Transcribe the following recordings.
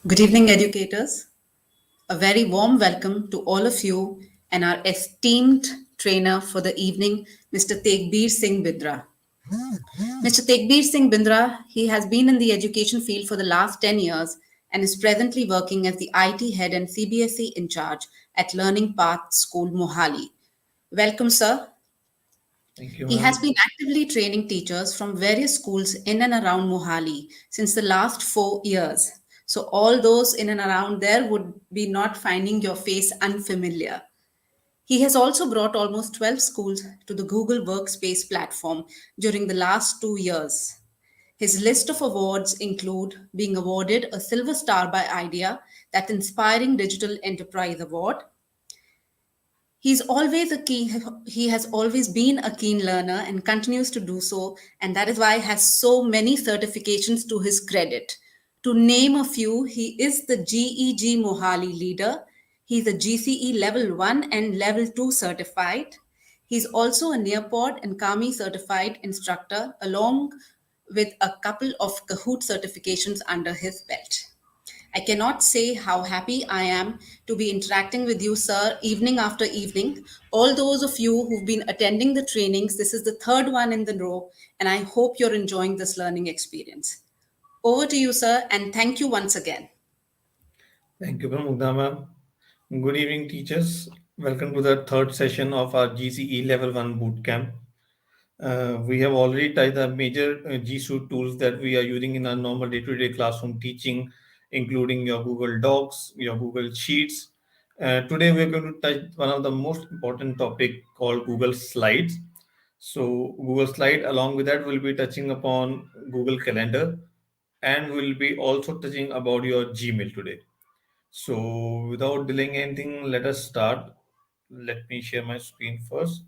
Good evening, educators. A very warm welcome to all of you and our esteemed trainer for the evening, Mr. Tegbir Singh Bindra. Mr. Tegbir Singh Bindra, he has been in the education field for the last 10 years and is presently working as the IT head and CBSE in charge at Learning Path School, Mohali. Welcome, sir. Thank you, He has ma'am. been actively training teachers from various schools in and around Mohali since the last 4 years. So, all those in and around there would be not finding your face unfamiliar. He has also brought almost 12 schools to the Google Workspace platform during the last 2 years. His list of awards include being awarded a Silver Star by IDEA, that Inspiring Digital Enterprise Award. He has always been a keen learner and continues to do so, and that is why he has so many certifications to his credit. To name a few, he is the GEG Mohali leader. He's a GCE level 1 and level 2 certified. He's also a Nearpod and Kami certified instructor, along with a couple of Kahoot certifications under his belt. I cannot say how happy I am to be interacting with you, sir, evening after evening. All those of you who've been attending the trainings, this is the third one in the row, and I hope you're enjoying this learning experience. Over to you, sir, and thank you once again. Thank you, Pramukda, ma'am. Good evening, teachers. Welcome to the third session of our GCE Level 1 Bootcamp. We have already tried the major G Suite tools that we are using in our normal day-to-day classroom teaching, including your Google Docs, your Google Sheets. Today, we are going to touch one of the most important topic called Google Slides. So, Google Slide, along with that, will be touching upon Google Calendar, and we'll be also touching about your Gmail today. So without delaying anything, let us start. Let me share my screen first.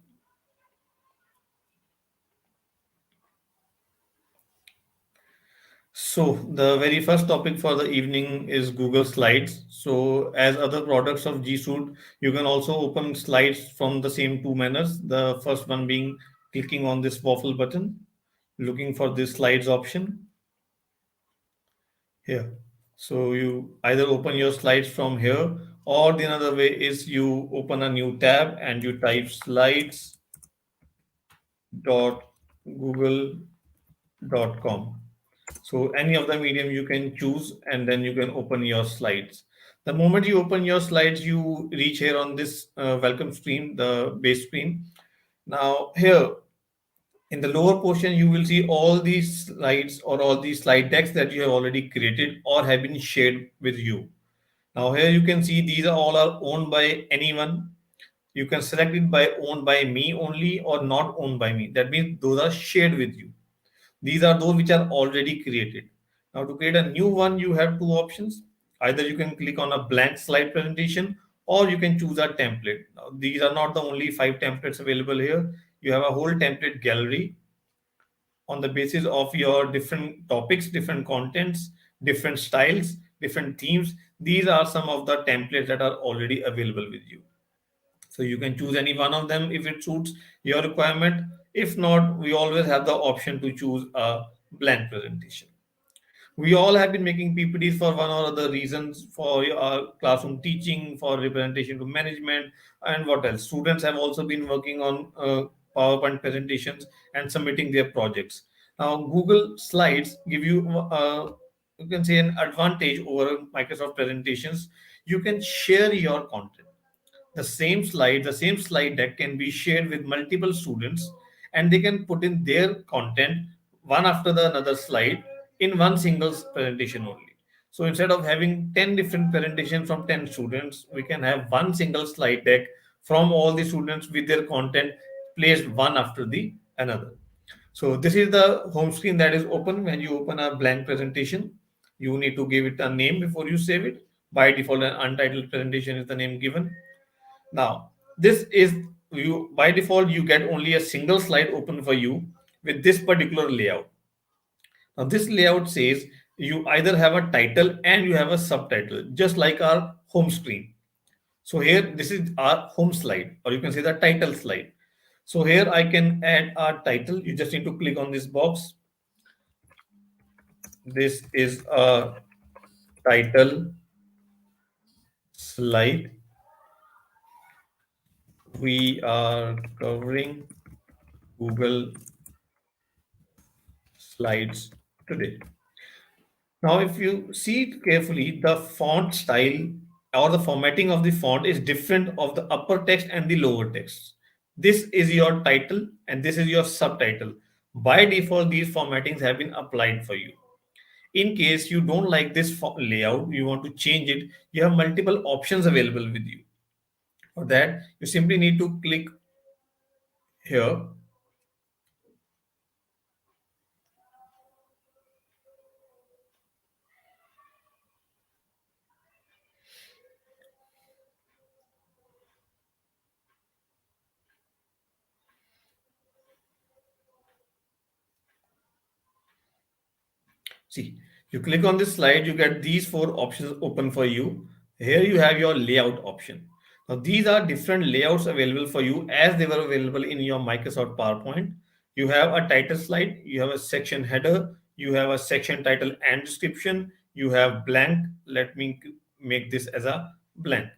So the very first topic for the evening is Google Slides. So as other products of G Suite, you can also open slides from the same two manners. The first one being clicking on this waffle button, looking for this slides option here. So you either open your slides from here, or the another way is you open a new tab and you type slides.google.com. So any of the medium you can choose, and then you can open your slides. The moment you open your slides, you reach here on this welcome screen, the base screen. Now here in the lower portion, you will see all these slides or all these slide decks that you have already created or have been shared with you. Now here you can see these are all are owned by anyone. You can select it by owned by me only or not owned by me. That means those are shared with you. These are those which are already created. Now to create a new one, you have two options. Either you can click on a blank slide presentation, or you can choose a template. Now, these are not the only 5 templates available here. You have a whole template gallery on the basis of your different topics, different contents, different styles, different themes. These are some of the templates that are already available with you. So you can choose any one of them if it suits your requirement. If not, we always have the option to choose a blank presentation. We all have been making PPTs for one or other reasons, for classroom teaching, for representation to management, and what else. Students have also been working on PowerPoint presentations and submitting their projects. Now, Google Slides give you can say an advantage over Microsoft presentations. You can share your content. The same slide deck can be shared with multiple students, and they can put in their content one after the another slide in one single presentation only. So instead of having 10 different presentations from 10 students, we can have one single slide deck from all the students with their content placed one after the another. So this is the home screen that is open when you open a blank presentation. You need to give it a name before you save it. By default, an untitled presentation is the name given. Now, this is you by default, you get only a single slide open for you with this particular layout. Now, this layout says you either have a title and you have a subtitle, just like our home screen. So here, this is our home slide, or you can say the title slide. So here I can add our title. You just need to click on this box. This is a title slide. We are covering Google Slides today. Now, if you see it carefully, the font style or the formatting of the font is different of the upper text and the lower text. This is your title and this is your subtitle. By default, these formattings have been applied for you. In case you don't like this layout, you want to change it, you have multiple options available with you. For that, you simply need to click here. See, you click on this slide, you get these four options open for you. Here you have your layout option. Now, these are different layouts available for you as they were available in your Microsoft PowerPoint. You have a title slide, you have a section header, you have a section title and description, you have blank. Let me make this as a blank.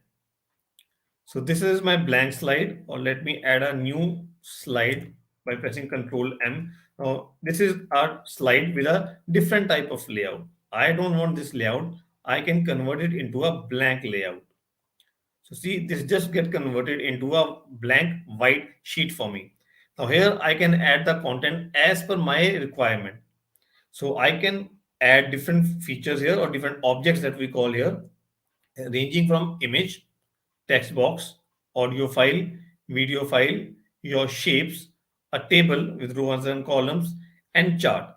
So this is my blank slide, or let me add a new slide by pressing Control M. Now this is our slide with a different type of layout. I don't want this layout. I can convert it into a blank layout. So see, this just get converted into a blank white sheet for me. Now here I can add the content as per my requirement. So I can add different features here or different objects that we call here, ranging from image, text box, audio file, video file, your shapes, a table with rows and columns, and chart.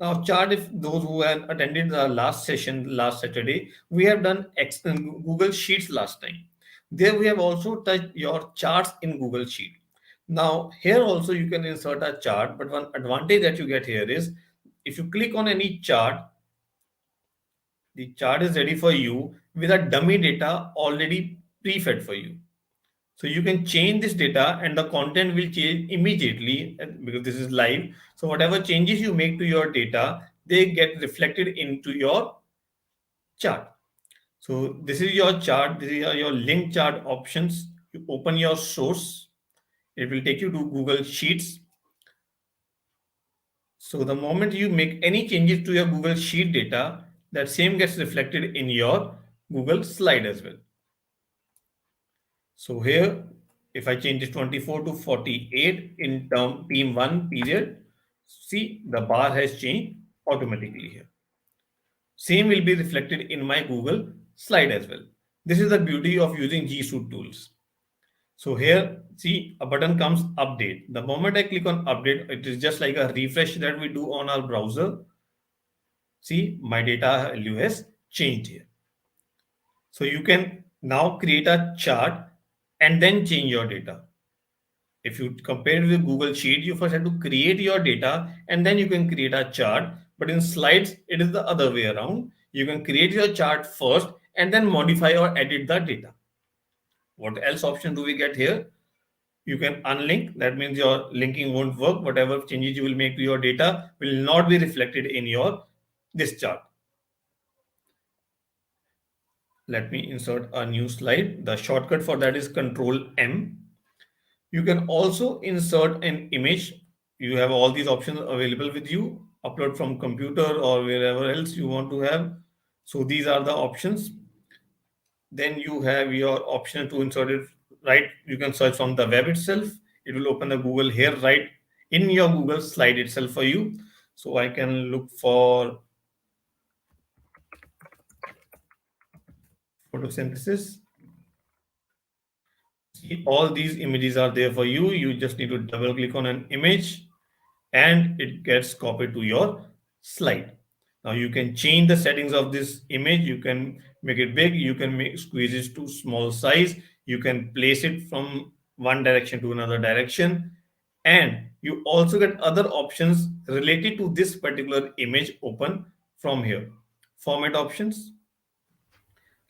Now, chart, if those who have attended the last session last Saturday, we have done Google Sheets last time. There we have also touched your charts in Google Sheet. Now, here also you can insert a chart, but one advantage that you get here is if you click on any chart, the chart is ready for you with a dummy data already pre-fed for you. So you can change this data and the content will change immediately because this is live. So whatever changes you make to your data, they get reflected into your chart. So this is your chart. These are your link chart options. You open your source. It will take you to Google Sheets. So the moment you make any changes to your Google Sheet data, that same gets reflected in your Google slide as well. So here, if I change this 24 to 48 in term team 1 period, see the bar has changed automatically here. Same will be reflected in my Google slide as well. This is the beauty of using G Suite tools. So here, see a button comes update. The moment I click on update, it is just like a refresh that we do on our browser. See, my data value has changed here. So you can now create a chart and then change your data. If you compare it with Google Sheet, you first have to create your data and then you can create a chart. But in slides, it is the other way around. You can create your chart first and then modify or edit the data. What else option do we get here? You can unlink. That means your linking won't work. Whatever changes you will make to your data will not be reflected in your this chart. Let me insert a new slide. The shortcut for that is Control M. You can also insert an image. You have all these options available with you. Upload from computer or wherever else you want to have. So these are the options. Then you have your option to insert it right. You can search from the web itself. It will open the Google here right in your Google slide itself for you. So I can look for photosynthesis. See, all these images are there for you. You just need to double click on an image and it gets copied to your slide. Now you can change the settings of this image. You can make it big. You can squeeze it to small size. You can place it from one direction to another direction. And you also get other options related to this particular image open from here. Format options.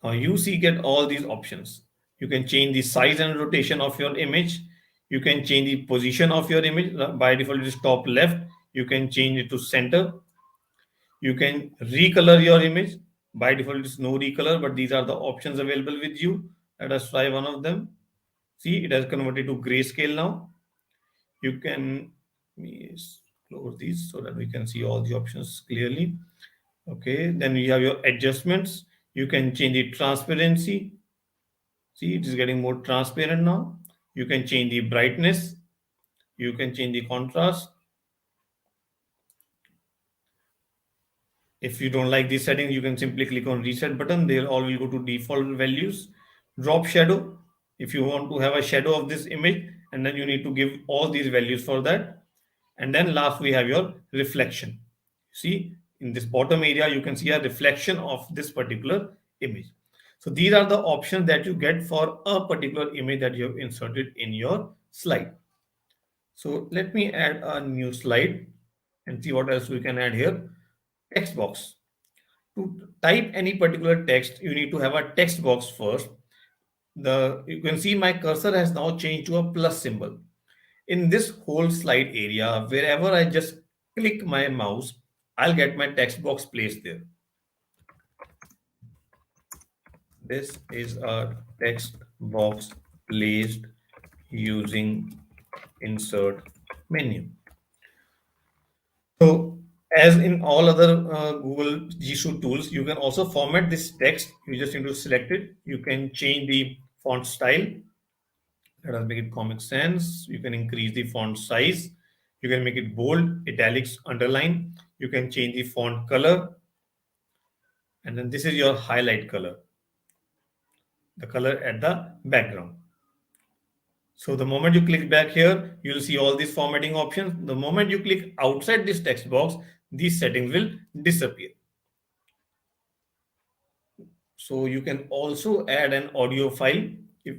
Now you see get all these options. You can change the size and rotation of your image. You can change the position of your image. By default, it is top left. You can change it to center. You can recolor your image. By default, it's no recolor, but these are the options available with you. Let us try one of them. See, it has converted to grayscale now. You can close these so that we can see all the options clearly. Okay, then we have your adjustments. You can change the transparency. See, it is getting more transparent now. You can change the brightness. You can change the contrast. If you don't like these settings, you can simply click on reset button. They'll all will go to default values. Drop shadow. If you want to have a shadow of this image, and then you need to give all these values for that. And then last we have your reflection. See, in this bottom area, you can see a reflection of this particular image. So these are the options that you get for a particular image that you have inserted in your slide. So let me add a new slide and see what else we can add here. Text box. To type any particular text, you need to have a text box first. You can see my cursor has now changed to a plus symbol. In this whole slide area, wherever I just click my mouse, I'll get my text box placed there. This is a text box placed using insert menu. So, as in all other Google G Suite tools, you can also format this text. You just need to select it. You can change the font style. Let us make it Comic Sans. You can increase the font size. You can make it bold, italics, underline. You can change the font color. And then this is your highlight color, the color at the background. So the moment you click back here, you'll see all these formatting options. The moment you click outside this text box, these settings will disappear. So you can also add an audio file. If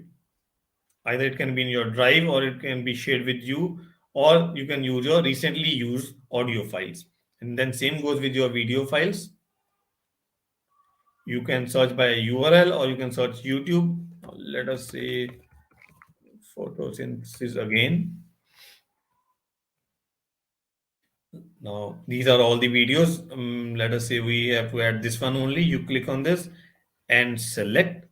either it can be in your drive or it can be shared with you, or you can use your recently used audio files. And then same goes with your video files. You can search by URL or you can search YouTube. Let us say photosynthesis again. Now these are all the videos. Let us say we have to add this one only. You click on this and select.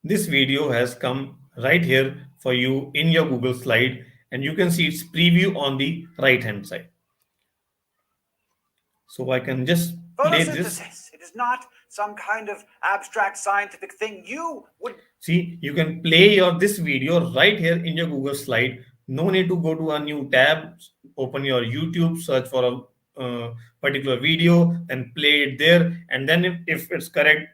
This video has come right here for you in your Google slide, and you can see its preview on the right hand side. So I can just play this. Photosynthesis. It is not some kind of abstract scientific thing. You would see. You can play this video right here in your Google slide. No need to go to a new tab. Open your YouTube, search for a particular video, and play it there. And then if it's correct,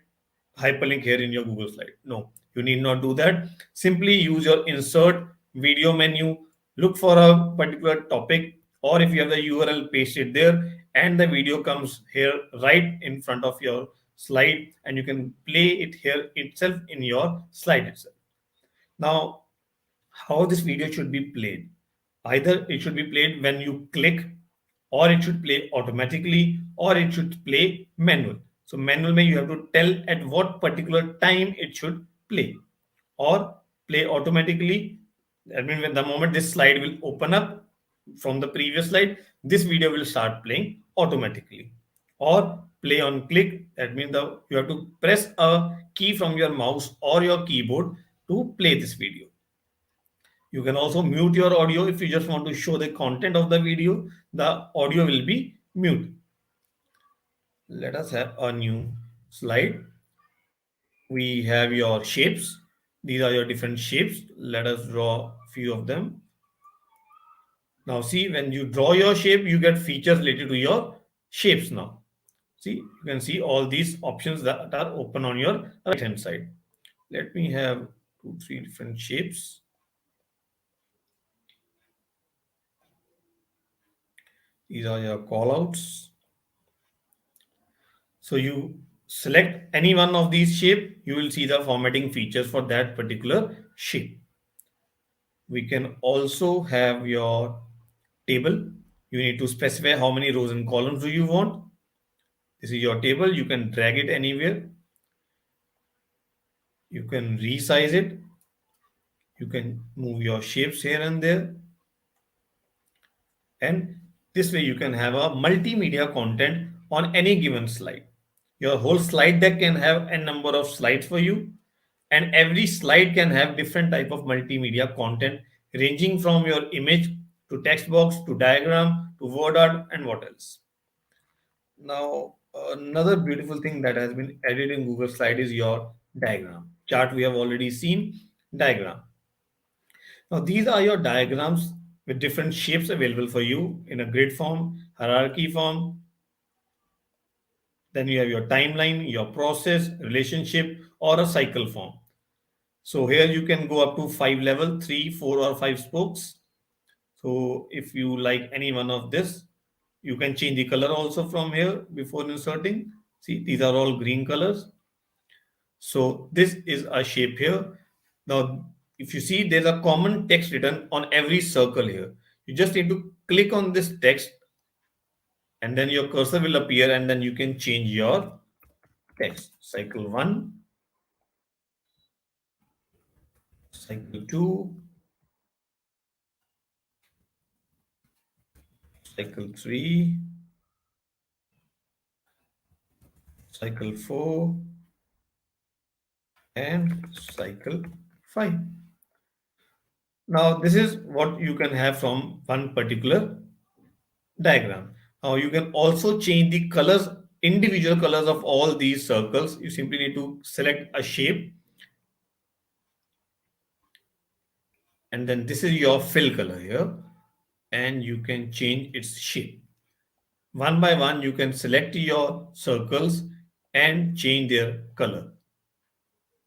hyperlink here in your Google slide. No, you need not do that. Simply use your insert video menu, look for a particular topic, or if you have the URL, paste it there, and the video comes here right in front of your slide, and you can play it here itself in your slide itself. Now, how this video should be played? Either it should be played when you click, or it should play automatically, or it should play manual. So manual means you have to tell at what particular time it should play, or play automatically. I mean, when the moment this slide will open up from the previous slide, this video will start playing automatically. Or play on click. That means you have to press a key from your mouse or your keyboard to play this video. You can also mute your audio if you just want to show the content of the video. The audio will be mute. Let us have a new slide. We have your shapes. These are your different shapes. Let us draw a few of them. Now see, when you draw your shape, you get features related to your shapes now. See, you can see all these options that are open on your right hand side. Let me have 2-3 different shapes. These are your callouts. So you select any one of these shape, you will see the formatting features for that particular shape. We can also have your table. You need to specify how many rows and columns do you want. This is your table. You can drag it anywhere. You can resize it. You can move your shapes here and there. And this way you can have a multimedia content on any given slide. Your whole slide deck can have a number of slides for you, and every slide can have different type of multimedia content ranging from your image to text box to diagram to word art and what else. Now, another beautiful thing that has been added in Google Slide is your diagram. Chart we have already seen, diagram. Now, these are your diagrams with different shapes available for you in a grid form, hierarchy form. Then you have your timeline, your process, relationship, or a cycle form. So here you can go up to 5 level, 3, 4, or 5 spokes. So if you like any one of this, you can change the color also from here before inserting. See, these are all green colors. So this is a shape here. Now, if you see, there's a common text written on every circle here. You just need to click on this text and then your cursor will appear and then you can change your text. Cycle 1, cycle 2, cycle 3, cycle 4, and cycle 5. Now, this is what you can have from one particular diagram. Now, you can also change the colors, individual colors of all these circles. You simply need to select a shape, and then this is your fill color here, and you can change its shape. One by one, you can select your circles and change their color.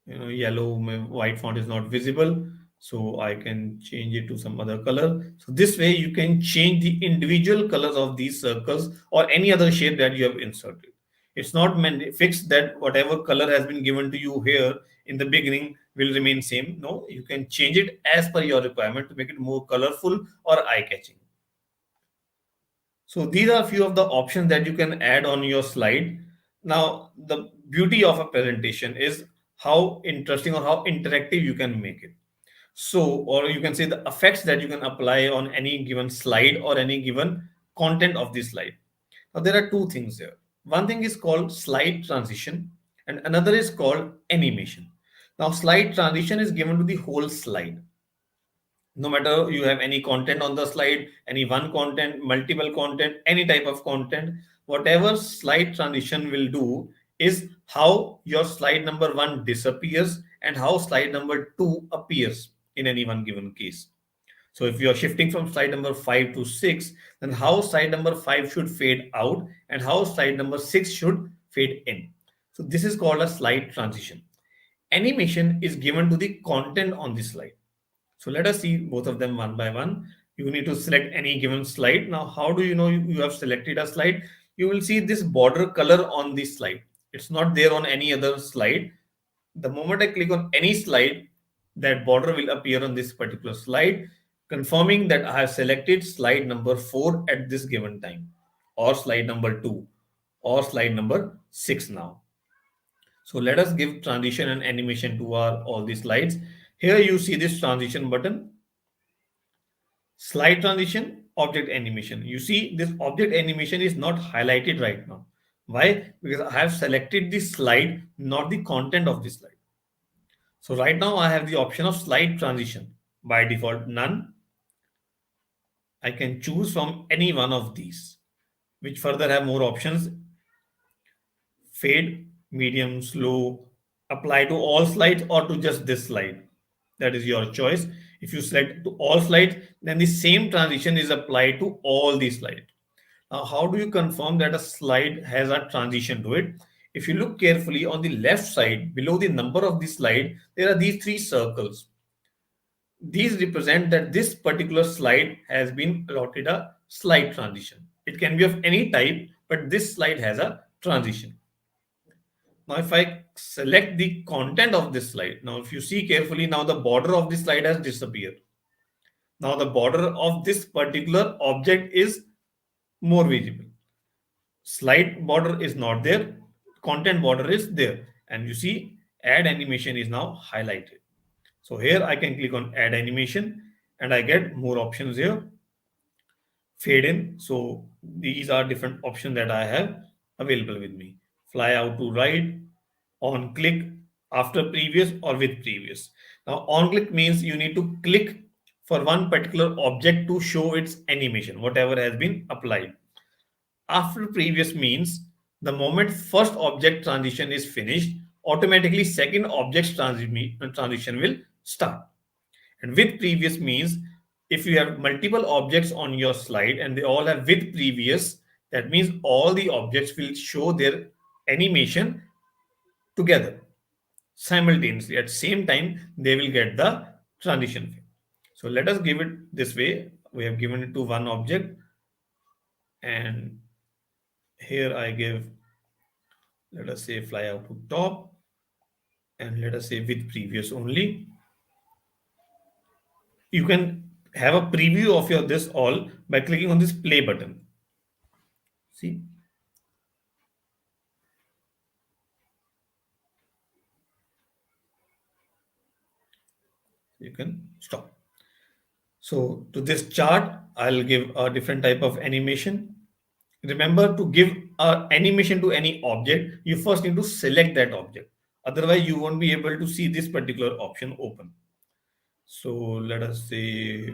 Yellow, my white font is not visible, so I can change it to some other color. So this way you can change the individual colors of these circles or any other shape that you have inserted. It's not fixed that whatever color has been given to you here in the beginning will remain same. No, you can change it as per your requirement to make it more colorful or eye-catching. So these are a few of the options that you can add on your slide. Now, the beauty of a presentation is how interesting or how interactive you can make it. So, or you can say the effects that you can apply on any given slide or any given content of the slide. Now, there are two things here. One thing is called slide transition, and another is called animation. Now, slide transition is given to the whole slide. No matter you have any content on the slide, any one content, multiple content, any type of content, whatever slide transition will do is how your slide number 1 disappears and how slide number 2 appears in any one given case. So if you are shifting from slide number 5 to 6, then how slide number 5 should fade out and how slide number 6 should fade in. So this is called a slide transition. Animation is given to the content on the slide. So let us see both of them one by one. You need to select any given slide. Now, how do you know you have selected a slide? You will see this border color on this slide. It's not there on any other slide. The moment I click on any slide, that border will appear on this particular slide, confirming that I have selected slide number 4 at this given time, or slide number 2, or slide number 6 now. So let us give transition and animation to our all these slides. Here you see this transition button, slide transition, object animation. You see this object animation is not highlighted right now. Why? Because I have selected the slide, not the content of the slide. So right now I have the option of slide transition. By default, none. I can choose from any one of these, which further have more options. Fade, medium, slow, apply to all slides or to just this slide. That is your choice. If you select to all slides, then the same transition is applied to all these slides. Now, how do you confirm that a slide has a transition to it? If you look carefully on the left side, below the number of the slide, there are these 3 circles. These represent that this particular slide has been allotted a slide transition. It can be of any type, but this slide has a transition. Now, if I select the content of this slide, now if you see carefully, now the border of this slide has disappeared. Now the border of this particular object is more visible. Slide border is not there, content border is there. And you see add animation is now highlighted. So here I can click on add animation and I get more options here. Fade in. So these are different options that I have available with me. fly out to right, on click, after previous or with previous. Now on click means you need to click for one particular object to show its animation, whatever has been applied. After previous means the moment first object transition is finished, automatically second object's transition will start. And with previous means if you have multiple objects on your slide and they all have with previous, that means all the objects will show their animation together simultaneously. At same time, they will get the transition. So let us give it this way. We have given it to one object, and here I give, let us say, fly out to top, and let us say with previous only. You can have a preview of your this all by clicking on this play button. See, you can stop. So to this chart, I'll give a different type of animation. Remember, to give an animation to any object, you first need to select that object. Otherwise, you won't be able to see this particular option open. So let us say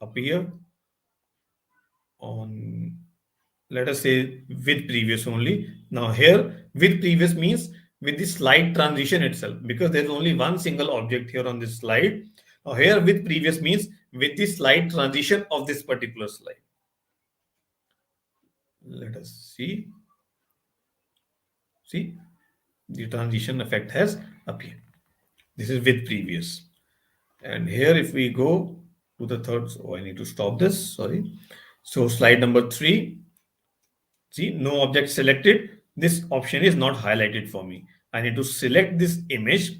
up here on, let us say with previous only. Now here with previous means with the slide transition itself, because there's only one single object here on this slide. Now here with previous means with the slide transition of this particular slide. Let us see. See, the transition effect has appeared. This is with previous. And here if we go to the third, so I need to stop this, sorry. So slide number 3, see, no object selected. This option is not highlighted for me. I need to select this image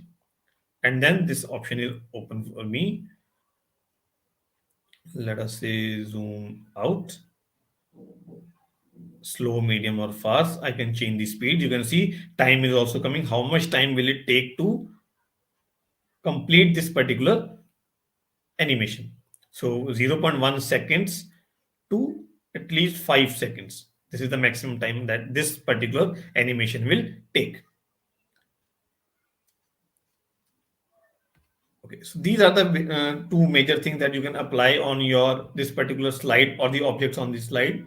and then this option is open for me. Let us say zoom out, slow, medium or fast. I can change the speed. You can see time is also coming. How much time will it take to complete this particular animation? So 0.1 seconds to at least 5 seconds. This is the maximum time that this particular animation will take. Okay, so these are the two major things that you can apply on your this particular slide or the objects on this slide.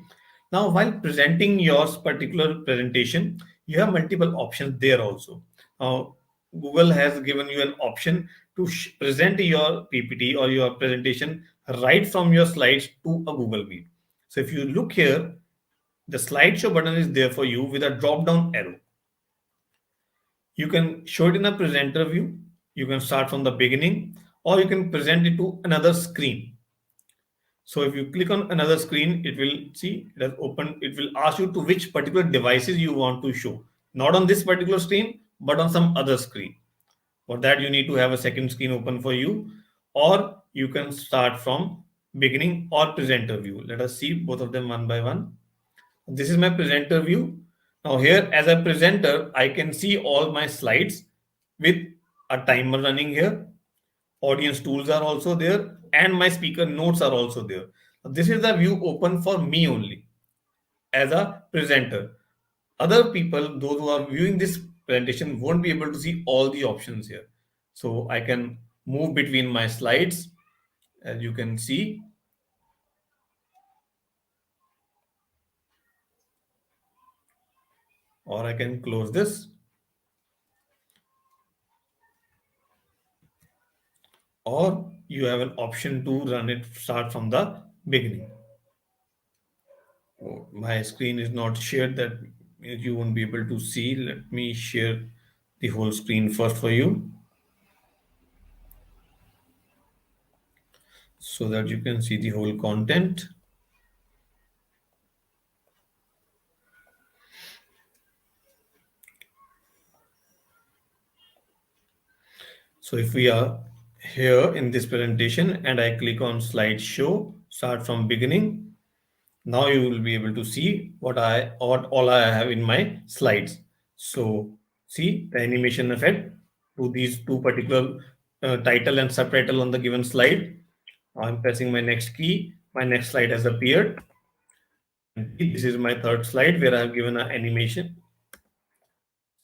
Now, while presenting your particular presentation, you have multiple options there also. Now, Google has given you an option to present your PPT or your presentation right from your slides to a Google Meet. So if you look here, the slideshow button is there for you with a drop down arrow. You can show it in a presenter view. You can start from the beginning, or you can present it to another screen. So if you click on another screen, it will see it has opened. It will ask you to which particular devices you want to show. Not on this particular screen, but on some other screen. For that, you need to have a second screen open for you, or you can start from beginning or presenter view. Let us see both of them one by one. This is my presenter view. Now here as a presenter, I can see all my slides with a timer running here. Audience tools are also there and my speaker notes are also there. This is the view open for me only as a presenter. Other people, those who are viewing this presentation, won't be able to see all the options here. So I can move between my slides, as you can see. Or I can close this. Or you have an option to run it start from the beginning. Oh, my screen is not shared, that means you won't be able to see. Let me share the whole screen first for you so that you can see the whole content. So if we are here in this presentation and I click on slideshow, start from beginning, now you will be able to see what all I have in my slides. So see the animation effect to these two particular title and subtitle on the given slide. I'm pressing my next key. My next slide has appeared. And this is my third slide where I have given an animation.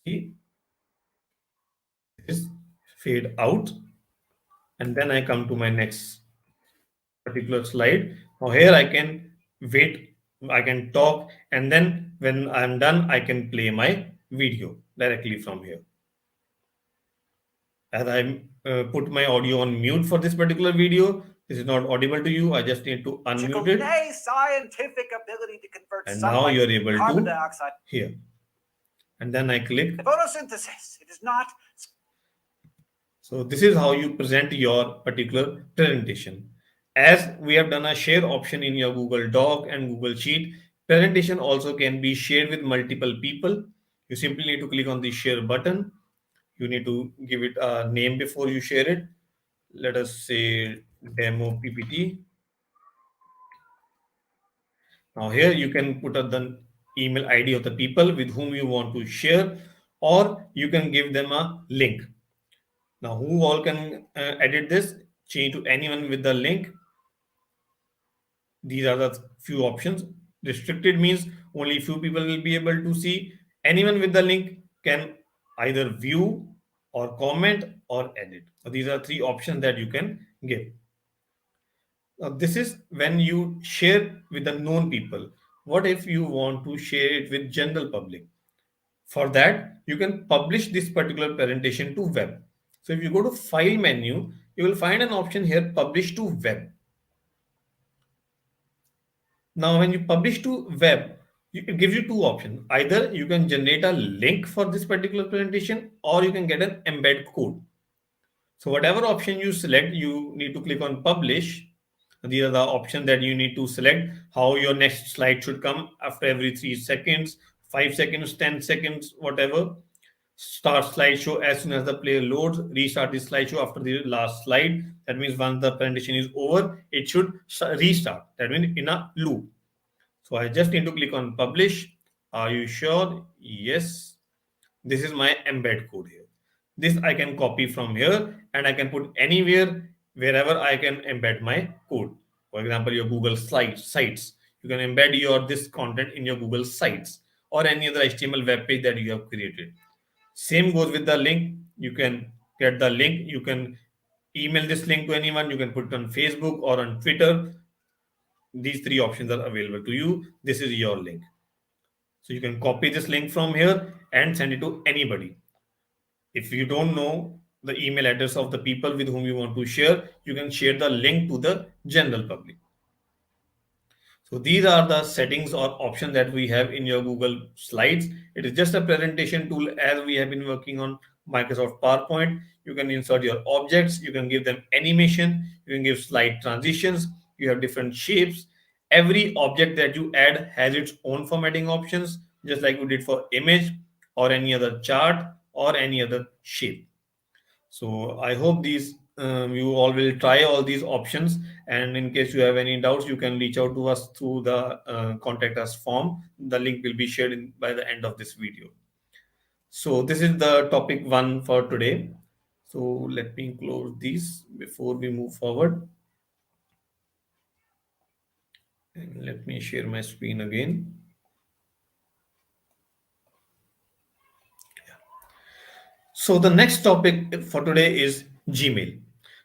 see this fade out, and then I come to my next particular slide. Now here I can wait, I can talk, and then when I'm done, I can play my video directly from here. As I put my audio on mute for this particular video, this is not audible to you. I just need to unmute it, A scientific ability to convert and now sunlight you're to able carbon to dioxide. hear. And then I click. Photosynthesis. It is not. So this is how you present your particular presentation. As we have done a share option in your Google Doc and Google Sheet, presentation also can be shared with multiple people. You simply need to click on the share button. You need to give it a name before you share it. Let us say demo PPT. Now here you can put up the email ID of the people with whom you want to share, or you can give them a link. Now who all can edit this? Change to anyone with the link. These are the few options. Restricted means only few people will be able to see. Anyone with the link can either view or comment or edit. So these are three options that you can give. Now, this is when you share with the known people. What if you want to share it with general public? For that, you can publish this particular presentation to web. So if you go to file menu, you will find an option here, publish to web. Now, when you publish to web, it gives you two options. Either you can generate a link for this particular presentation, or you can get an embed code. So whatever option you select, you need to click on publish. These are the options that you need to select how your next slide should come after every 3 seconds, 5 seconds, 10 seconds, whatever. Start slideshow as soon as the player loads, restart the slideshow after the last slide. That means once the presentation is over, it should restart. That means in a loop. So I just need to click on publish. Are you sure? Yes. This is my embed code here. This I can copy from here and I can put anywhere wherever I can embed my code. For example, your Google sites. You can embed your this content in your Google sites or any other HTML web page that you have created. Same goes with the link. You can get the link. You can email this link to anyone. You can put it on Facebook or on Twitter. These three options are available to you. This is your link. So you can copy this link from here and send it to anybody. If you don't know the email address of the people with whom you want to share, you can share the link to the general public. So these are the settings or options that we have in your Google Slides. It is just a presentation tool as we have been working on Microsoft PowerPoint. You can insert your objects, you can give them animation, you can give slide transitions, you have different shapes. Every object that you add has its own formatting options, just like we did for image or any other chart or any other shape. So I hope these you all will try all these options, and in case you have any doubts, you can reach out to us through the contact us form. The link will be shared by the end of this video. So this is the topic 1 for today. So let me close these before we move forward. And let me share my screen again. So the next topic for today is Gmail.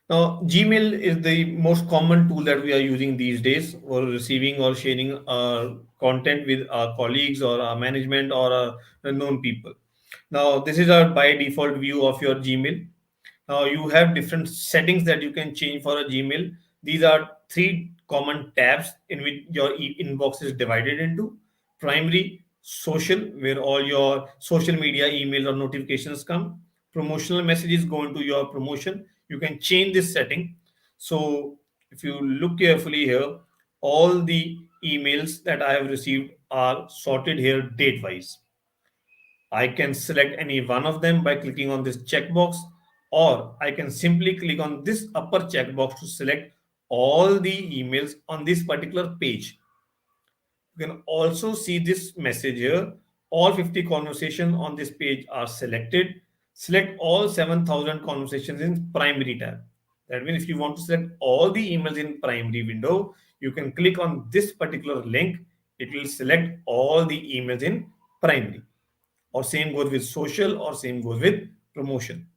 Now, Gmail is the most common tool that we are using these days for receiving or sharing our content with our colleagues or our management or our known people. Now, this is our by default view of your Gmail. Now, you have different settings that you can change for a Gmail. These are three common tabs in which your inbox is divided into: primary, social, where all your social media emails or notifications come; promotional messages go into your promotion. You can change this setting. So if you look carefully here, all the emails that I have received are sorted here date wise. I can select any one of them by clicking on this checkbox, or I can simply click on this upper checkbox to select all the emails on this particular page. You can also see this message here. All 50 conversations on this page are selected. Select all 7,000 conversations in primary tab. That means if you want to select all the emails in primary window, you can click on this particular link. It will select all the emails in primary. or same goes with social, or same goes with promotion.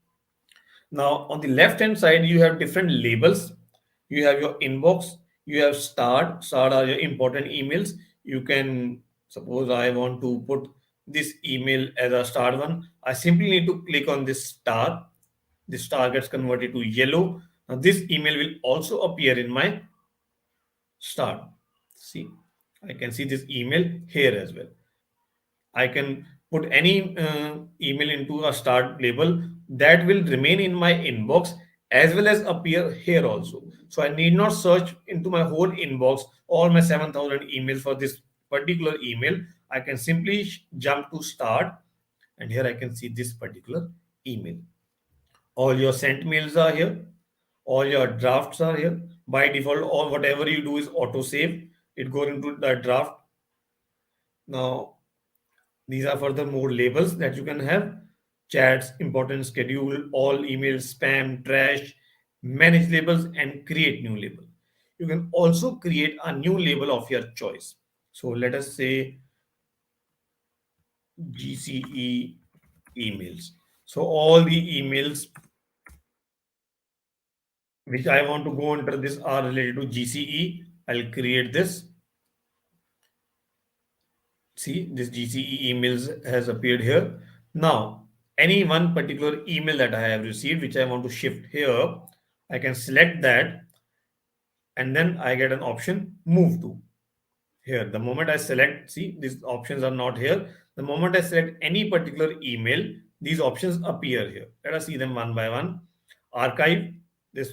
Now, on the left hand side, you have different labels. You have your inbox, you have start. Start are your important emails. You can, suppose I want to put this email as a start one. I simply need to click on this star. The star gets converted to yellow. Now, this email will also appear in my start. See, I can see this email here as well. I can put any email into a start label that will remain in my inbox as well as appear here also. So I need not search into my whole inbox, all my 7,000 emails for this particular email. I can simply jump to start, and here I can see this particular email. All your sent mails are here, all your drafts are here. By default, all whatever you do is auto save. It goes into the draft. Now, these are further more labels that you can have: chats, important schedule, all emails, spam, trash, manage labels, and create new label. You can also create a new label of your choice. So let us say GCE emails. So all the emails which I want to go under this are related to GCE. I'll create this. See, this GCE emails has appeared here. Now, any one particular email that I have received, which I want to shift here, I can select that, and then I get an option move to. Here, the moment I select, see, these options are not here. The moment I select any particular email, these options appear here. Let us see them one by one. Archive, this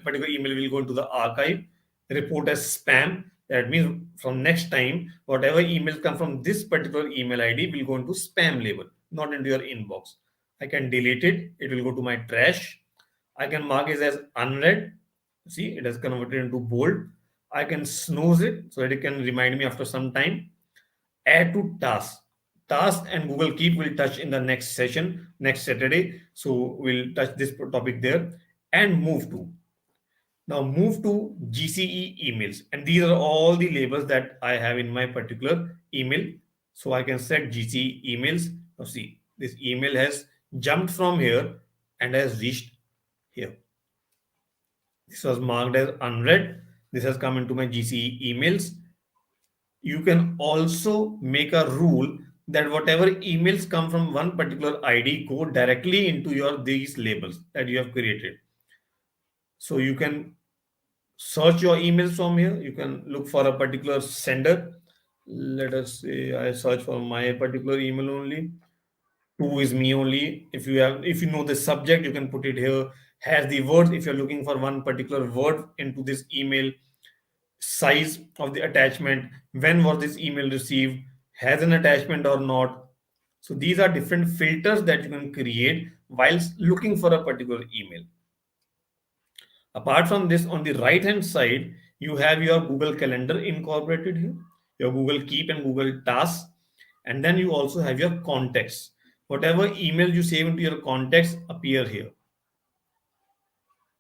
particular email will go into the archive. Report as spam. That means from next time, whatever emails come from this particular email ID will go into spam label, not into your inbox. I can delete it. It will go to my trash. I can mark it as unread. See, it has converted into bold. I can snooze it so that it can remind me after some time. Add to task. Task and Google Keep will touch in the next session, next Saturday. So we'll touch this topic there. And move to. Now move to GCE emails. And these are all the labels that I have in my particular email. So I can set GCE emails. Now see, this email has jumped from here and has reached here. This was marked as unread. This has come into my GCE emails. You can also make a rule that whatever emails come from one particular ID go directly into your these labels that you have created. So you can search your emails from here. You can look for a particular sender. Let us say I search for my particular email only. Two is me only. If you know the subject, you can put it here. Has the words. If you're looking for one particular word into this email, size of the attachment, when was this email received, has an attachment or not. So these are different filters that you can create whilst looking for a particular email. Apart from this, on the right hand side, you have your Google Calendar incorporated here, your Google Keep and Google Tasks, and then you also have your contacts. Whatever email you save into your contacts appear here.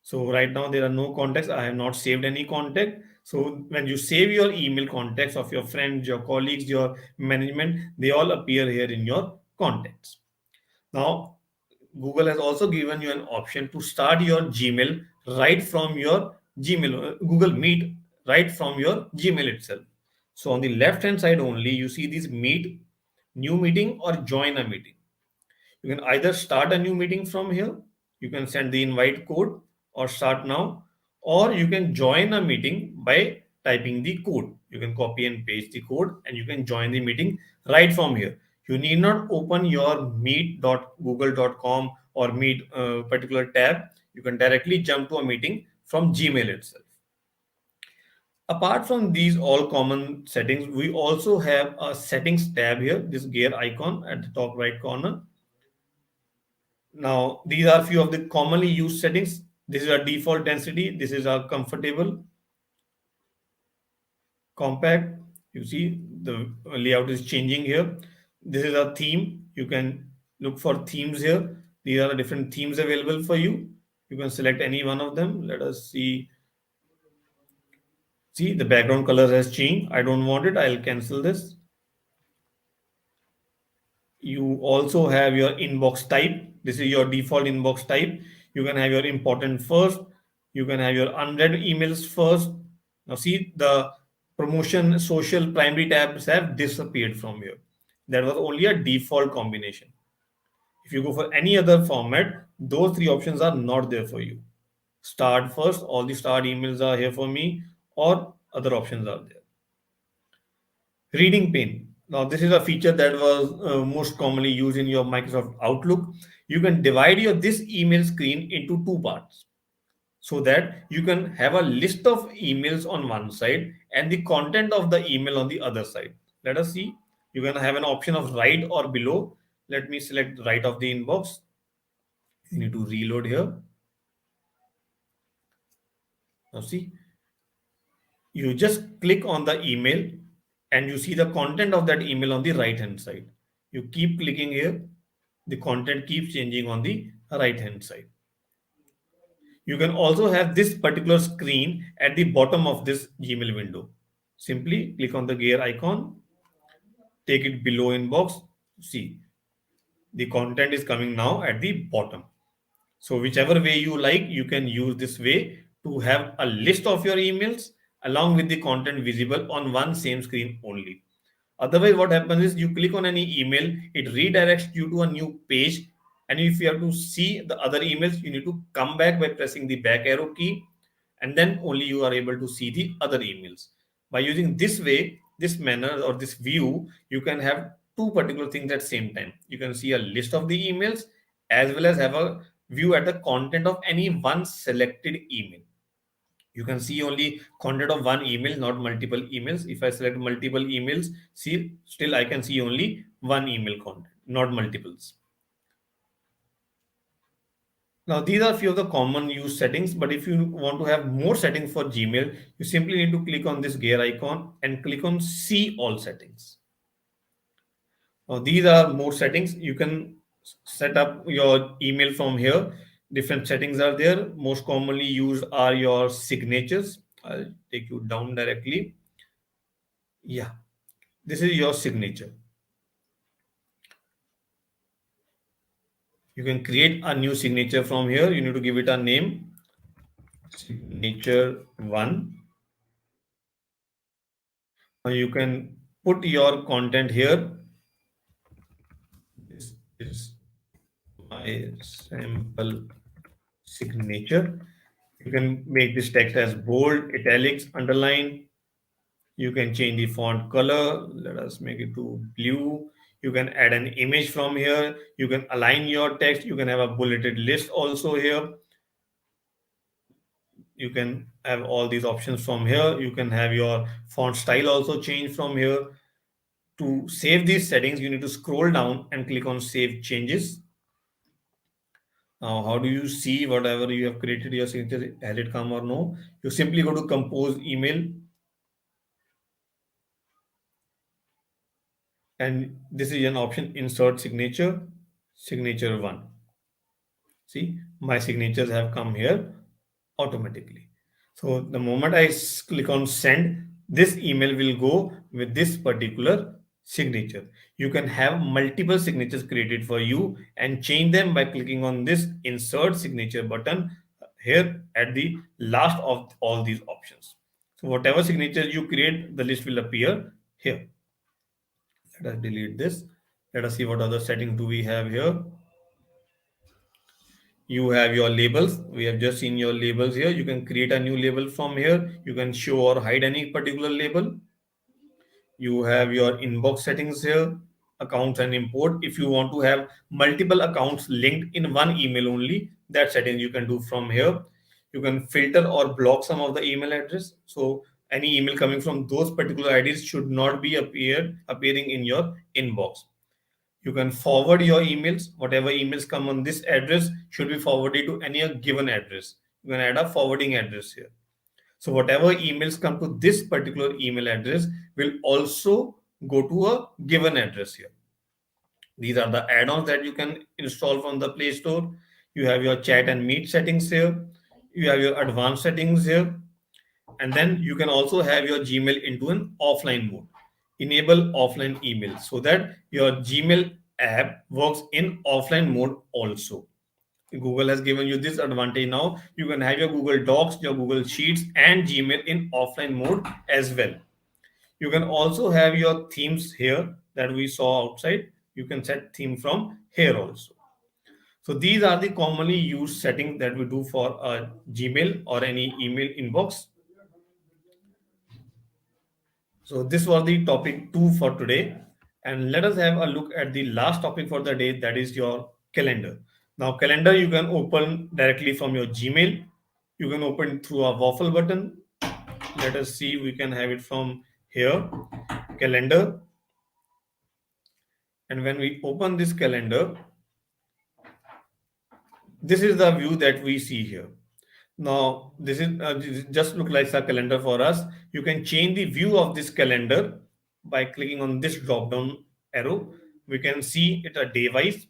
So right now there are no contacts. I have not saved any contact. So when you save your email contacts of your friends, your colleagues, your management, they all appear here in your contacts. Now, Google has also given you an option to start your Gmail right from your Gmail, Google Meet right from your Gmail itself. So on the left hand side only, you see this Meet, new meeting, or join a meeting. You can either start a new meeting from here, you can send the invite code or start now, or you can join a meeting by typing the code. You can copy and paste the code and you can join the meeting right from here. You need not open your meet.google.com or meet particular tab. You can directly jump to a meeting from Gmail itself. Apart from these all common settings, we also have a settings tab here, this gear icon at the top right corner. Now, these are few of the commonly used settings. This is our default density. This is our comfortable, compact. You see the layout is changing here. This is a theme. You can look for themes here. These are the different themes available for you. You can select any one of them. Let us see. See, the background color has changed. I don't want it. I'll cancel this. You also have your inbox type. This is your default inbox type. You can have your important first. You can have your unread emails first. Now see, the promotion social primary tabs have disappeared from here. That was only a default combination. If you go for any other format, those three options are not there for you. Start first, all the start emails are here for me, or other options are there. Reading pane. Now, this is a feature that was most commonly used in your Microsoft Outlook. You can divide your this email screen into two parts so that you can have a list of emails on one side and the content of the email on the other side. Let us see. You can have an option of right or below. Let me select right of the inbox. You need to reload here. Now see, you just click on the email and you see the content of that email on the right hand side. You keep clicking here, the content keeps changing on the right hand side. You can also have this particular screen at the bottom of this Gmail window. Simply click on the gear icon, take it below inbox. See, the content is coming now at the bottom. So whichever way you like, you can use this way to have a list of your emails along with the content visible on one same screen only. Otherwise, what happens is you click on any email, it redirects you to a new page. And if you have to see the other emails, you need to come back by pressing the back arrow key, and then only you are able to see the other emails. By using this way, this manner or this view, you can have two particular things at same time. You can see a list of the emails as well as have a view at the content of any one selected email. You can see only content of one email, not multiple emails. If I select multiple emails, see, still I can see only one email content, not multiples. Now, these are a few of the common use settings, but if you want to have more settings for Gmail, you simply need to click on this gear icon and click on See All Settings. Now, these are more settings. You can set up your email from here. Different settings are there. Most commonly used are your signatures. I'll take you down directly. Yeah, this is your signature. You can create a new signature from here. You need to give it a name, signature 1. Now you can put your content here. This is my sample signature. You can make this text as bold, italics, underline. You can change the font color. Let us make it to blue. You can add an image from here. You can align your text. You can have a bulleted list also here. You can have all these options from here. You can have your font style also change from here. To save these settings, you need to scroll down and click on Save Changes. Now, how do you see whatever you have created your signature? Has it come or no? You simply go to Compose Email. And this is an option, Insert Signature, Signature 1. See, my signatures have come here automatically. So the moment I click on Send, this email will go with this particular signature. You can have multiple signatures created for you and change them by clicking on this Insert Signature button here at the last of all these options. So whatever signature you create, the list will appear here. Let us delete this. Let us see what other settings do we have here. You have your labels. We have just seen your labels here. You can create a new label from here. You can show or hide any particular label. You have your inbox settings here, accounts and import. If you want to have multiple accounts linked in one email only, that setting you can do from here. You can filter or block some of the email address. So any email coming from those particular IDs should not be appearing in your inbox. You can forward your emails. Whatever emails come on this address should be forwarded to any given address. You can add a forwarding address here. So whatever emails come to this particular email address will also go to a given address here. These are the add-ons that you can install from the Play Store. You have your chat and meet settings here. You have your advanced settings here. And then you can also have your Gmail into an offline mode. Enable offline email so that your Gmail app works in offline mode also. Google has given you this advantage now. You can have your Google Docs, your Google Sheets, and Gmail in offline mode as well. You can also have your themes here that we saw outside. You can set theme from here also. So these are the commonly used settings that we do for a Gmail or any email inbox. So this was the topic 2 for today. And let us have a look at the last topic for the day, that is your calendar. Now calendar you can open directly from your Gmail. You can open through a waffle button. Let us see, we can have it from here, calendar. And when we open this calendar, this is the view that we see here. Now this is just look like a calendar for us. You can change the view of this calendar by clicking on this drop down arrow. We can see it a day wise,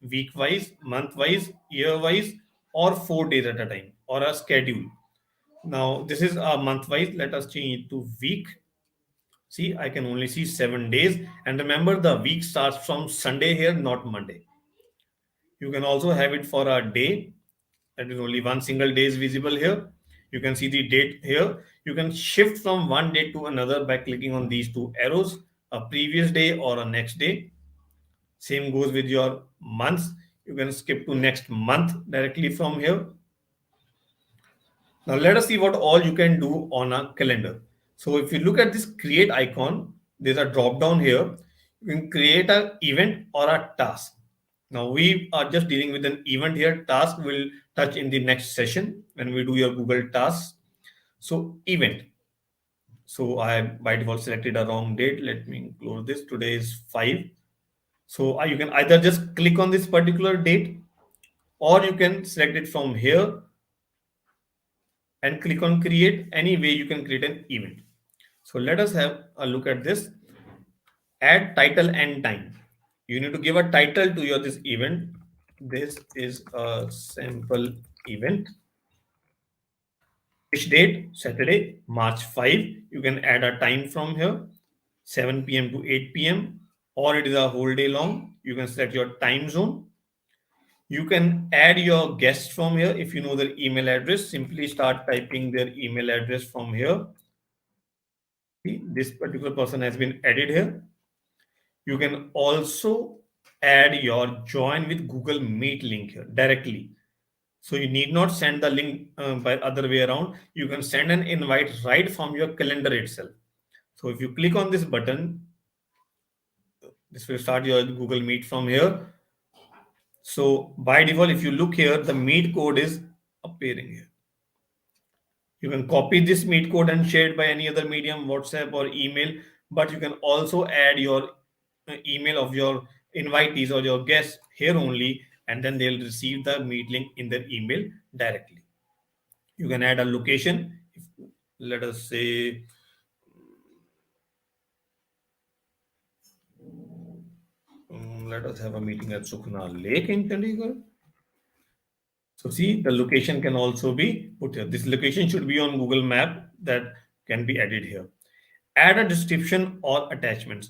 week wise, month wise, year wise, or 4 days at a time, or a schedule. Now this is a month wise. Let us change it to week. See, I can only see 7 days, and remember the week starts from Sunday here, not Monday. You can also have it for a day. That is only one single day is visible here. You can see the date here. You can shift from one day to another by clicking on these two arrows, a previous day or a next day. Same goes with your months. You can skip to next month directly from here. Now let us see what all you can do on a calendar. So if you look at this create icon, there's a drop down here. You can create an event or a task. Now we are just dealing with an event here. Task will touch in the next session when we do your Google tasks. So event. So I by default selected a wrong date. Let me close this. Today is 5. So you can either just click on this particular date, or you can select it from here and click on create. Any way you can create an event. So let us have a look at this. Add title and time. You need to give a title to your this event. This is a sample event. Which date? Saturday, March 5. You can add a time from here, 7 p.m. to 8 p.m. or it is a whole day long. You can select your time zone. You can add your guests from here. If you know their email address, simply start typing their email address from here. See, this particular person has been added here. You can also add your join with Google Meet link here directly. So you need not send the link by other way around. You can send an invite right from your calendar itself. So if you click on this button, this will start your Google Meet from here. So by default, if you look here, the Meet code is appearing here. You can copy this Meet code and share it by any other medium, WhatsApp or email, but you can also add your email of your invitees or your guests here only, and then they'll receive the Meet link in their email directly. You can add a location. Let us say let us have a meeting at Sukhna Lake in Chandigarh. So see, the location can also be put here. This location should be on Google Map, that can be added here. Add a description or attachments.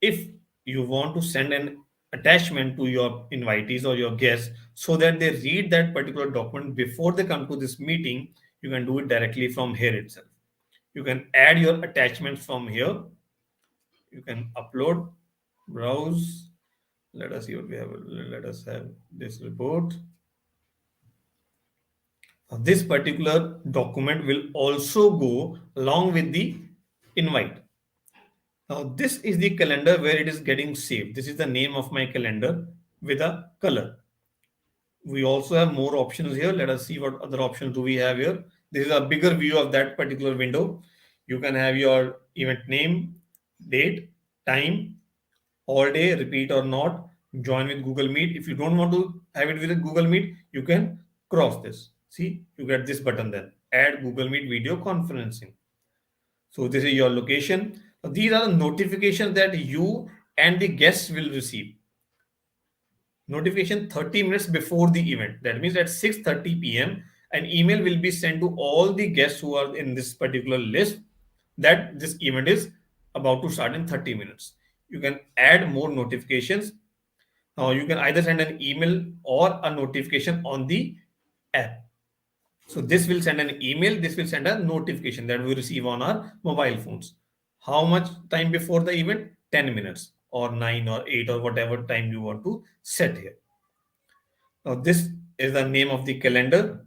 If you want to send an attachment to your invitees or your guests so that they read that particular document before they come to this meeting, you can do it directly from here itself. You can add your attachments from here. You can upload, browse. Let us see what we have. Let us have this report. This particular document will also go along with the invite. Now this is the calendar where it is getting saved. This is the name of my calendar with a color. We also have more options here. Let us see what other options do we have here. This is a bigger view of that particular window. You can have your event name, date, time, all day, repeat or not, join with Google Meet. If you don't want to have it with Google Meet, you can cross this. See, you get this button then, add Google Meet video conferencing. So this is your location. These are the notifications that you and the guests will receive. Notification 30 minutes before the event. That means at 6:30 p.m. an email will be sent to all the guests who are in this particular list that this event is about to start in 30 minutes. You can add more notifications. Now you can either send an email or a notification on the app. So this will send an email, this will send a notification that we receive on our mobile phones. How much time before the event? 10 minutes or 9 or 8 or whatever time you want to set here. Now this is the name of the calendar.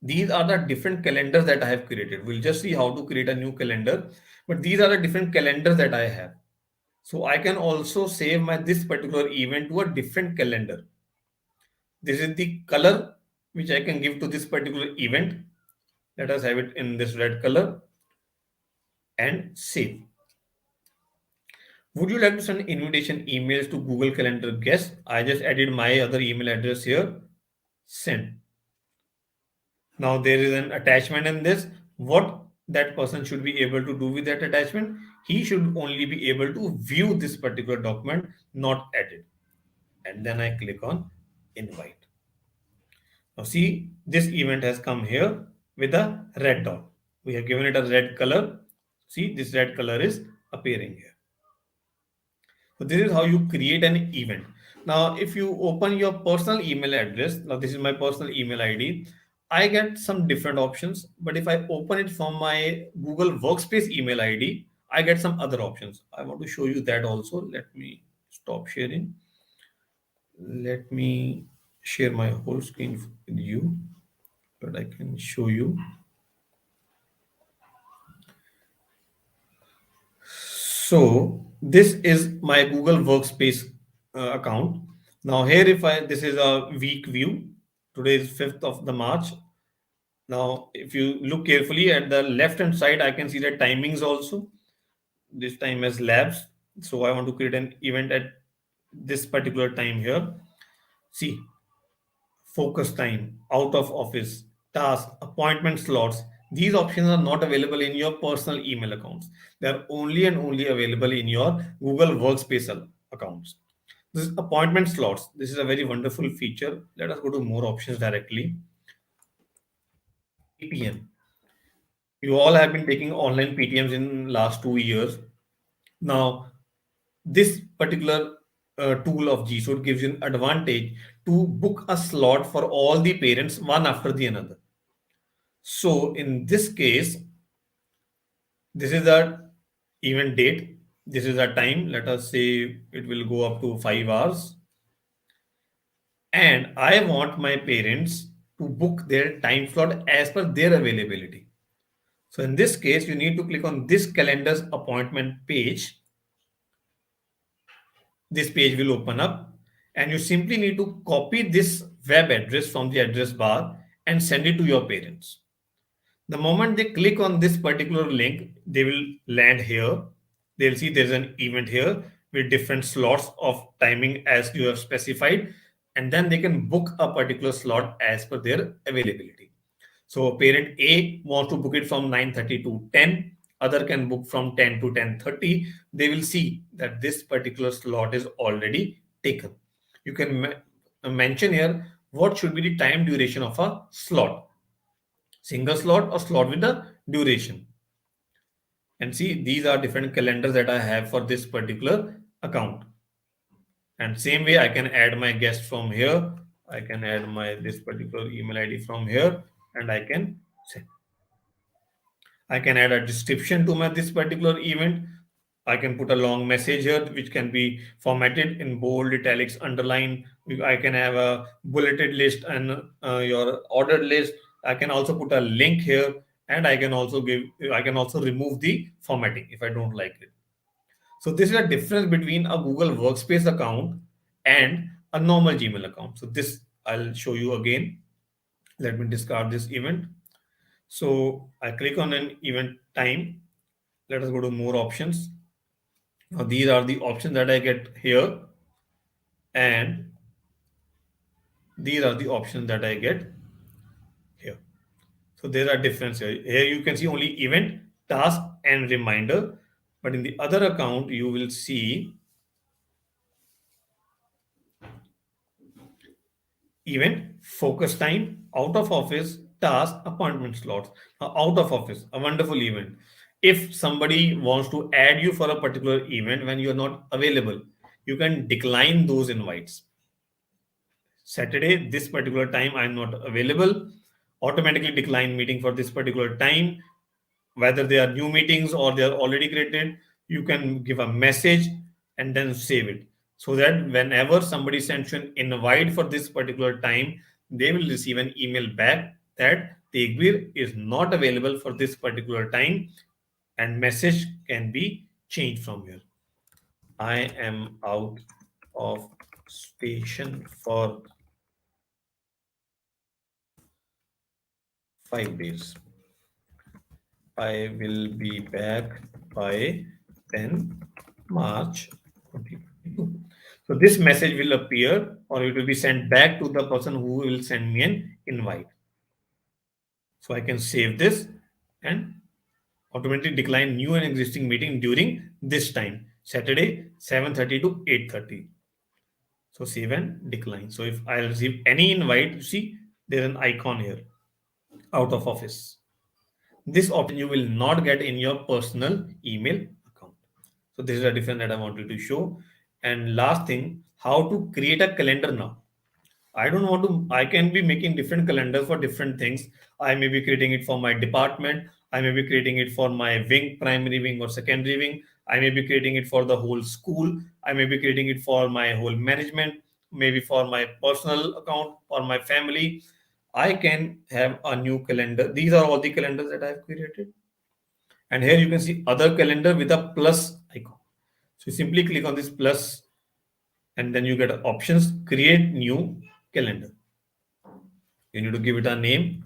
These are the different calendars that I have created. We'll just see how to create a new calendar, but these are the different calendars that I have. So I can also save my this particular event to a different calendar. This is the color which I can give to this particular event. Let us have it in this red color and save. Would you like to send invitation emails to Google Calendar guests? I just added my other email address here. Send. Now there is an attachment in this. What that person should be able to do with that attachment? He should only be able to view this particular document, not edit. And then I click on invite. Now see, this event has come here with a red dot. We have given it a red color. See, this red color is appearing here. So this is how you create an event. Now, if you open your personal email address, now this is my personal email ID, I get some different options. But if I open it from my Google Workspace email ID, I get some other options. I want to show you that also. Let me stop sharing. Let me share my whole screen with you, but I can show you. So this is my Google Workspace account. Now here, if I, this is a week view. Today is 5th of the March. Now, if you look carefully at the left hand side, I can see the timings also. This time has labs. So I want to create an event at this particular time here. See, focus time, out of office, task, appointment slots. These options are not available in your personal email accounts. They are only and only available in your Google Workspace accounts. This is appointment slots. This is a very wonderful feature. Let us go to more options directly. PTM. You all have been taking online PTMs in last 2 years. Now, this particular tool of G Suite gives you an advantage to book a slot for all the parents one after the another. So in this case, this is the event date. This is a time. Let us say it will go up to 5 hours. And I want my parents to book their time slot as per their availability. So in this case, you need to click on this calendar's appointment page. This page will open up and you simply need to copy this web address from the address bar and send it to your parents. The moment they click on this particular link, they will land here. They'll see there's an event here with different slots of timing as you have specified, and then they can book a particular slot as per their availability. So parent A wants to book it from 9:30 to 10. Other can book from 10 to 10:30. They will see that this particular slot is already taken. You can mention here what should be the time duration of a slot. Single slot or slot with the duration. And see, these are different calendars that I have for this particular account. And same way, I can add my guest from here. I can add my this particular email ID from here, and I can send. I can add a description to my this particular event. I can put a long message here, which can be formatted in bold, italics, underline. I can have a bulleted list and your ordered list. I can also put a link here, and I can also remove the formatting if I don't like it. So this is a difference between a Google Workspace account and a normal Gmail account. So this I'll show you again. Let me discard this event. So I click on an event time. Let us go to more options. Now these are the options that I get here, and these are the options that I get here. So there are differences. Here you can see only event, task, and reminder. But in the other account, you will see event, focus time, out of office, task, appointment slots. Now, out of office, a wonderful event. If somebody wants to add you for a particular event when you're not available, you can decline those invites. Saturday, this particular time I'm not available. Automatically decline meeting for this particular time. Whether they are new meetings or they are already created, you can give a message and then save it, so that whenever somebody sends you an invite for this particular time, they will receive an email back that Tegbir is not available for this particular time, and message can be changed from here. I am out of station for 5 days. I will be back by 10 March 2022. So this message will appear, or it will be sent back to the person who will send me an invite. So I can save this and automatically decline new and existing meeting during this time, Saturday 7:30 to 8:30. So save and decline. So if I receive any invite, you see there's an icon here, out of office. This option you will not get in your personal email account. So this is a difference that I wanted to show. And last thing, how to create a calendar now. I don't want to, I can be making different calendars for different things. I may be creating it for my department. I may be creating it for my wing, primary wing or secondary wing. I may be creating it for the whole school. I may be creating it for my whole management, maybe for my personal account or my family. I can have a new calendar. These are all the calendars that I've created. And here you can see other calendar with a plus icon. So you simply click on this plus and then you get options, create new calendar. You need to give it a name,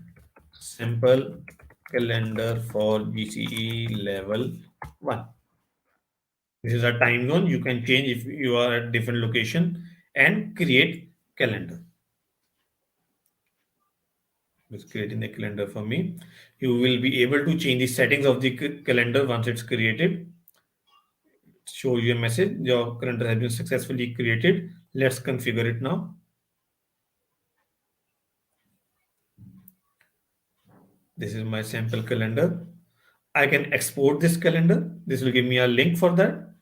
simple calendar for GCE level 1. This is a time zone. You can change if you are at different location and create calendar. It's creating the calendar for me. You will be able to change the settings of the calendar once it's created. Show you a message. Your calendar has been successfully created. Let's configure it now. This is my sample calendar. I can export this calendar. This will give me a link for that.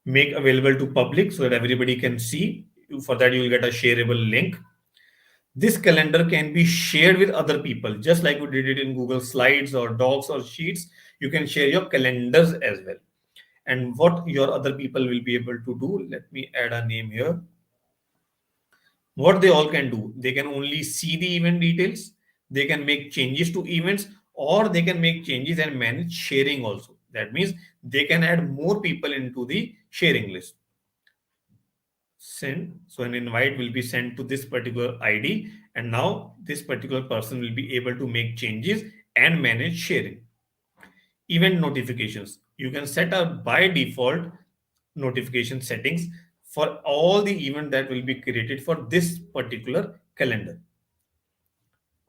Make available to public so that everybody can see. For that, you will get a shareable link. This calendar can be shared with other people, just like we did it in Google Slides or Docs or Sheets. You can share your calendars as well. And what your other people will be able to do, let me add a name here. What they all can do, they can only see the event details, they can make changes to events, or they can make changes and manage sharing also. That means they can add more people into the sharing list. Send. So an invite will be sent to this particular ID, and now this particular person will be able to make changes and manage sharing. Event notifications. You can set up by default notification settings for all the event that will be created for this particular calendar.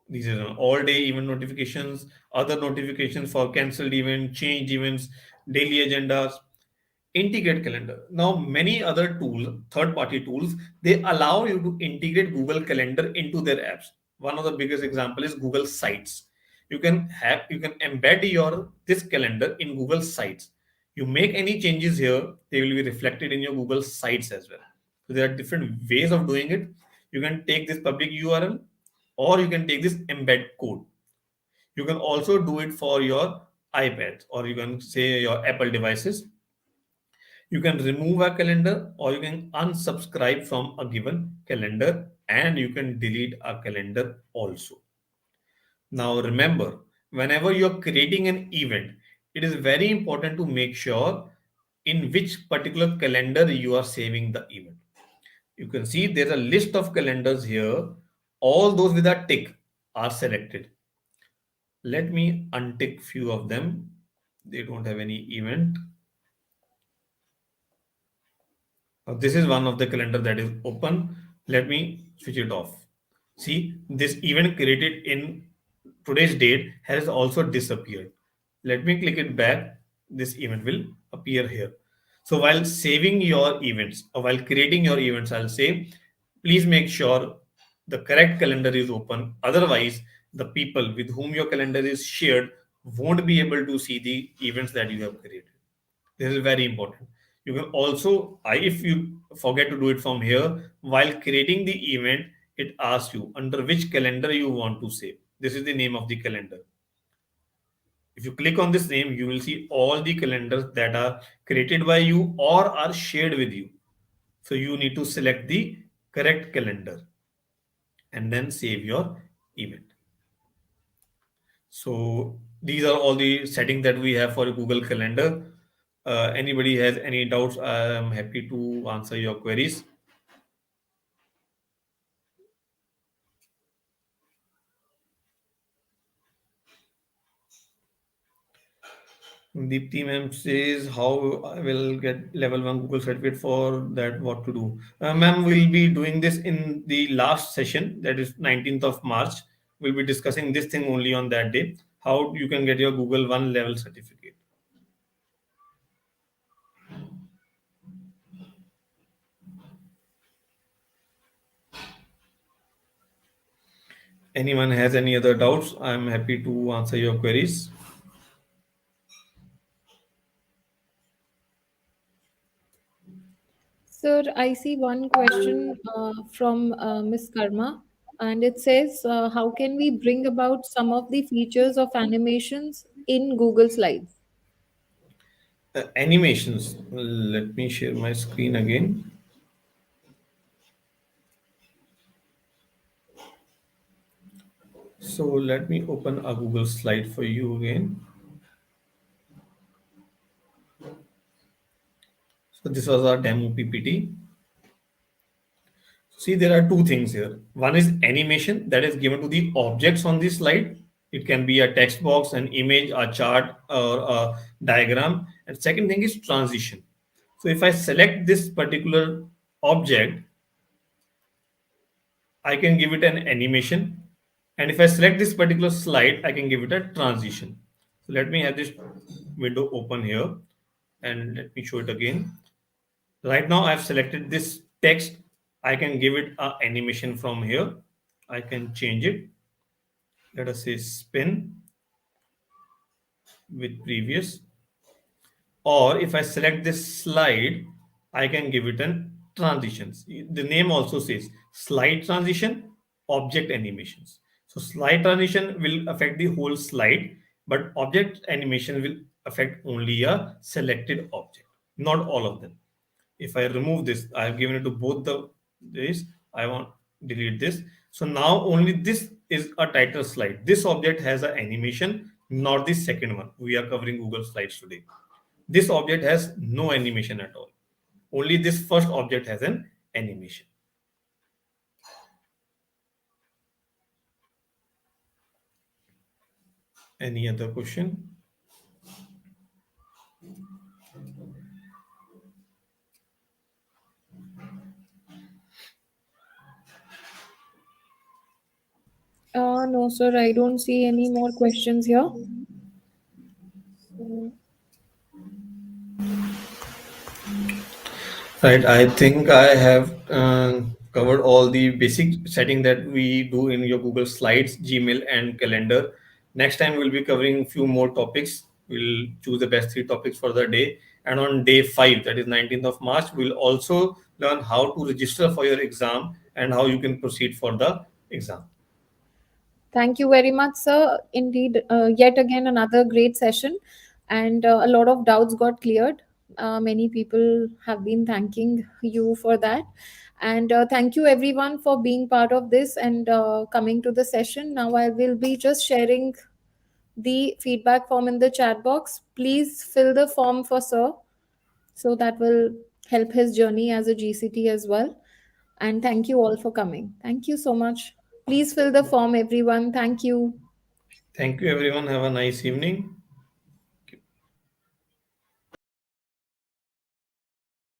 These are all day event notifications, other notifications for cancelled event, changed events, daily agendas, integrate calendar. Now, many other tools, third-party tools, they allow you to integrate Google Calendar into their apps. One of the biggest example is Google Sites. You can embed your this calendar in Google Sites. You make any changes here, they will be reflected in your Google Sites as well. So there are different ways of doing it. You can take this public URL, or you can take this embed code. You can also do it for your iPad, or you can say your Apple devices. You can remove a calendar, or you can unsubscribe from a given calendar, and you can delete a calendar also. Now remember, whenever you're creating an event, it is very important to make sure in which particular calendar you are saving the event. You can see there's a list of calendars here. All those with a tick are selected. Let me untick few of them. They don't have any event. This is one of the calendar that is open. Let me switch it off. See, this event created in today's date has also disappeared. Let me click it back. This event will appear here. So while saving your events or while creating your events, I'll say, please make sure the correct calendar is open. Otherwise, the people with whom your calendar is shared won't be able to see the events that you have created. This is very important. You can also, if you forget to do it from here, while creating the event, it asks you under which calendar you want to save. This is the name of the calendar. If you click on this name, you will see all the calendars that are created by you or are shared with you. So you need to select the correct calendar and then save your event. So these are all the settings that we have for Google Calendar. Anybody has any doubts, I am happy to answer your queries. Deepti ma'am says, how I will get level 1 Google certificate for that, what to do. Ma'am, will be doing this in the last session, that is 19th of March. We'll be discussing this thing only on that day, how you can get your Google 1 level certificate. Anyone has any other doubts, I'm happy to answer your queries. Sir, I see one question from Miss Karma, and it says, how can we bring about some of the features of animations in Google Slides? Animations. Let me share my screen again. So let me open a Google slide for you again. So this was our demo PPT. See, there are two things here. One is animation that is given to the objects on this slide. It can be a text box, an image, a chart, or a diagram. And second thing is transition. So if I select this particular object, I can give it an animation. And if I select this particular slide, I can give it a transition. So let me have this window open here and let me show it again. Right now I've selected this text. I can give it a animation from here. I can change it. Let us say spin with previous. Or if I select this slide, I can give it an transitions. The name also says slide transition, object animations. So slide transition will affect the whole slide, but object animation will affect only a selected object, not all of them. If I remove this, I have given it to both the this. I want delete this. So now only this is a title slide. This object has an animation, not the second one. We are covering Google Slides today. This object has no animation at all. Only this first object has an animation. Any other question? No, sir, I don't see any more questions here. Right, I think I have covered all the basic setting that we do in your Google Slides, Gmail, and Calendar. Next time we'll be covering a few more topics. We'll choose the best 3 topics for the day. And on day 5, that is 19th of March, we'll also learn how to register for your exam and how you can proceed for the exam. Thank you very much, sir. Indeed, yet again, another great session, and a lot of doubts got cleared. Many people have been thanking you for that. And thank you, everyone, for being part of this and coming to the session. Now, I will be just sharing the feedback form in the chat box. Please fill the form for sir, so that will help his journey as a GCT as well. And thank you all for coming. Thank you so much. Please fill the form, everyone. Thank you. Thank you, everyone. Have a nice evening.